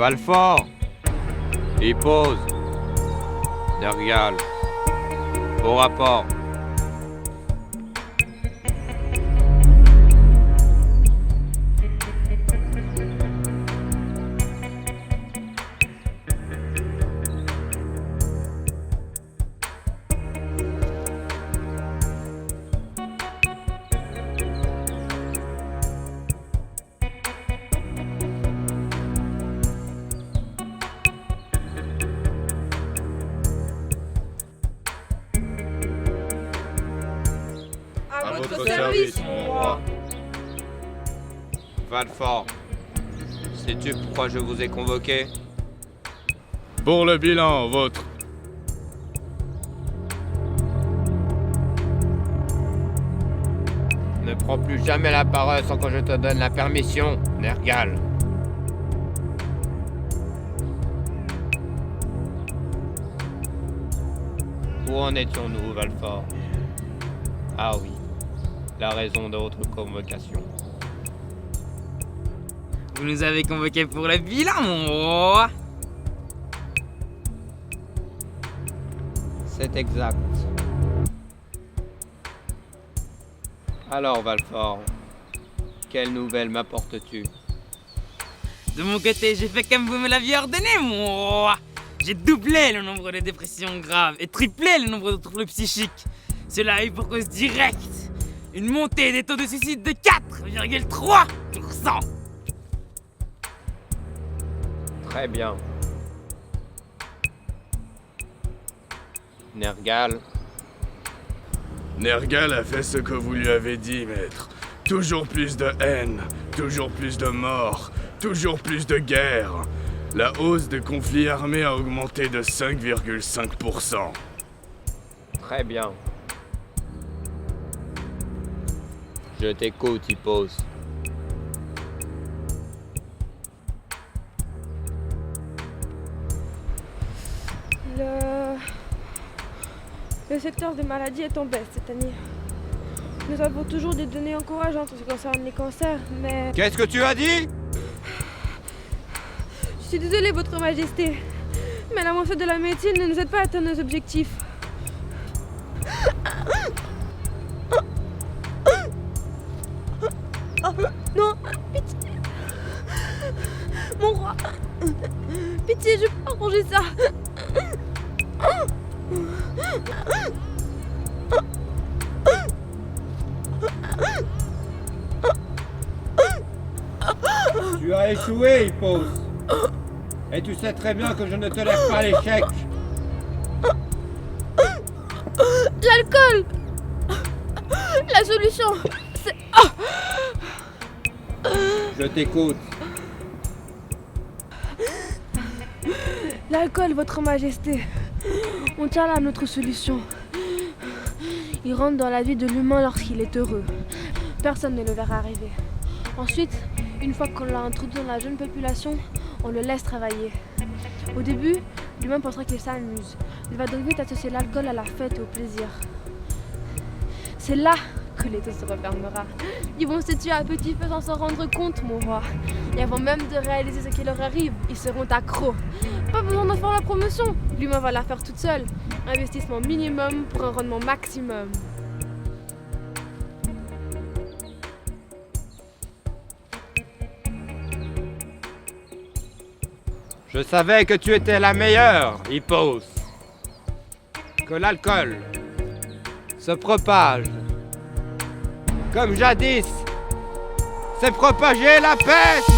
Valfort. Hippose. Nergal. Au rapport. À votre service, mon roi. Valfort. Sais-tu pourquoi je vous ai convoqué? Pour le bilan, votre. Ne prends plus jamais la parole sans que je te donne la permission, Nergal. Où en étions-nous, Valfort? Ah oui, la raison de votre convocation. Vous nous avez convoqués pour le bilan, mon roi. C'est exact. Alors, Valfort, quelle nouvelle m'apportes-tu? De mon côté, j'ai fait comme vous me l'aviez ordonné, mon roi. J'ai doublé le nombre de dépressions graves et triplé le nombre de troubles psychiques. Cela a eu pour cause directe une montée des taux de suicide de 4,3%. Très bien. Nergal, Nergal a fait ce que vous lui avez dit, maître. Toujours plus de haine, toujours plus de morts, toujours plus de guerre. La hausse des conflits armés a augmenté de 5,5%. très bien. Je t'écoute, Hippose. Le secteur des maladies est en baisse cette année. Nous avons toujours des données encourageantes en ce qui concerne les cancers, mais... Qu'est-ce que tu as dit? Je suis désolée, Votre Majesté, mais l'avancée de la médecine ne nous aide pas à atteindre nos objectifs. Non, pitié. Mon roi. Pitié, je peux arranger ça. Tu as échoué, Hippos. Et tu sais très bien que je ne tolère pas l'échec. L'alcool. La solution, c'est... Je t'écoute. L'alcool, Votre Majesté. On tient là notre solution. Il rentre dans la vie de l'humain lorsqu'il est heureux. Personne ne le verra arriver. Ensuite, une fois qu'on l'a introduit dans la jeune population, on le laisse travailler. Au début, l'humain pensera qu'il s'amuse. Il va donc vite associer l'alcool à la fête et au plaisir. C'est là que l'étau se refermera. Ils vont se tuer à petit feu sans s'en rendre compte, mon roi. Et avant même de réaliser ce qui leur arrive, ils seront accros. Pas besoin d'en faire la promotion. L'humain va la faire toute seule. Investissement minimum pour un rendement maximum. Je savais que tu étais la meilleure, Hippos. Que l'alcool se propage comme jadis s'est propagée la peste.